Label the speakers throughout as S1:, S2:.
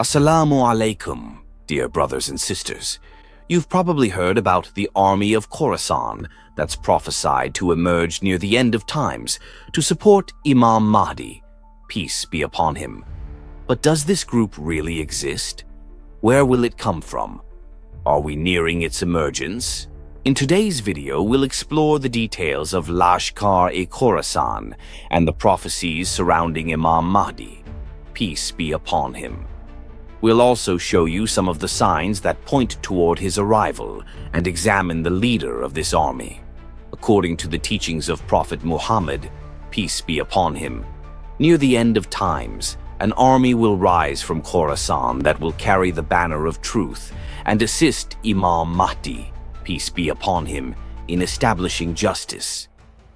S1: Assalamu alaikum, dear brothers and sisters. You've probably heard about the Army of Khurasan that's prophesied to emerge near the end of times to support Imam Mahdi, peace be upon him. But does this group really exist? Where will it come from? Are we nearing its emergence? In today's video, we'll explore the details of Lashkar-e-Khorasan and the prophecies surrounding Imam Mahdi, peace be upon him. We'll also show you some of the signs that point toward his arrival and examine the leader of this army. According to the teachings of Prophet Muhammad, peace be upon him, near the end of times, an army will rise from Khorasan that will carry the banner of truth and assist Imam Mahdi, peace be upon him, in establishing justice.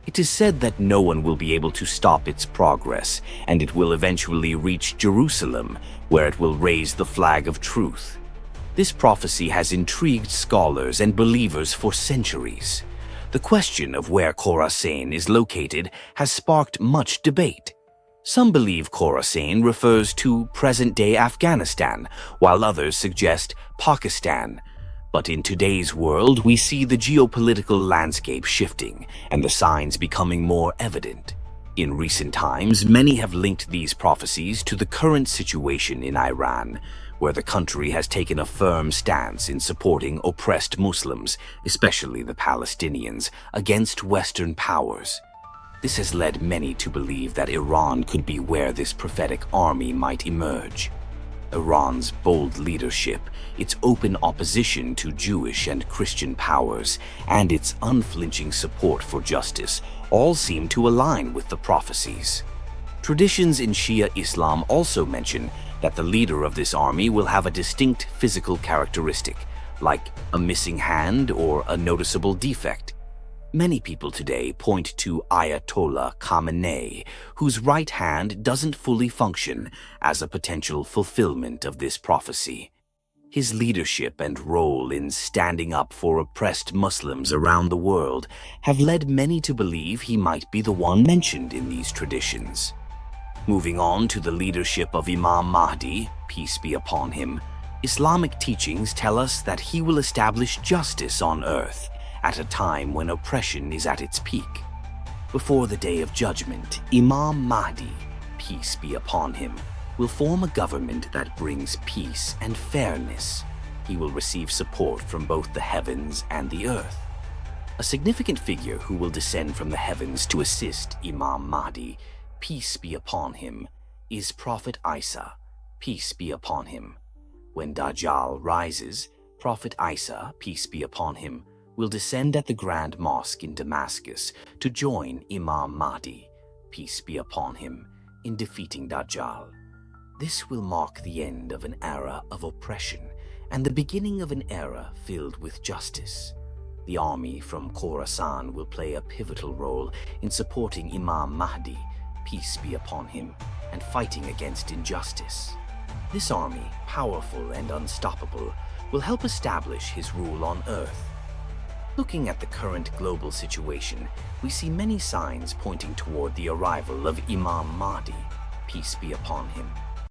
S1: It is said that no one will be able to stop its progress, and it will eventually reach Jerusalem, where it will raise the flag of truth. This prophecy has intrigued scholars and believers for centuries. The question of where Khorasan is located has sparked much debate. Some believe Khorasan refers to present-day Afghanistan, while others suggest Pakistan. But in today's world, we see the geopolitical landscape shifting and the signs becoming more evident. In recent times, many have linked these prophecies to the current situation in Iran, where the country has taken a firm stance in supporting oppressed Muslims, especially the Palestinians, against Western powers. This has led many to believe that Iran could be where this prophetic army might emerge. Iran's bold leadership, its open opposition to Jewish and Christian powers, and its unflinching support for justice all seem to align with the prophecies. Traditions in Shia Islam also mention that the leader of this army will have a distinct physical characteristic, like a missing hand or a noticeable defect. Many people today point to Ayatollah Khamenei, whose right hand doesn't fully function, as a potential fulfillment of this prophecy. His leadership and role in standing up for oppressed Muslims around the world have led many to believe he might be the one mentioned in these traditions. Moving on to the leadership of Imam Mahdi, peace be upon him, Islamic teachings tell us that he will establish justice on earth at a time when oppression is at its peak. Before the day of judgment, Imam Mahdi, peace be upon him, will form a government that brings peace and fairness. He will receive support from both the heavens and the earth. A significant figure who will descend from the heavens to assist Imam Mahdi, peace be upon him, is Prophet Isa, peace be upon him. When Dajjal rises, Prophet Isa, peace be upon him, will descend at the Grand Mosque in Damascus to join Imam Mahdi, peace be upon him, in defeating Dajjal. This will mark the end of an era of oppression and the beginning of an era filled with justice. The army from Khorasan will play a pivotal role in supporting Imam Mahdi, peace be upon him, and fighting against injustice. This army, powerful and unstoppable, will help establish his rule on earth. Looking at the current global situation, we see many signs pointing toward the arrival of Imam Mahdi, peace be upon him.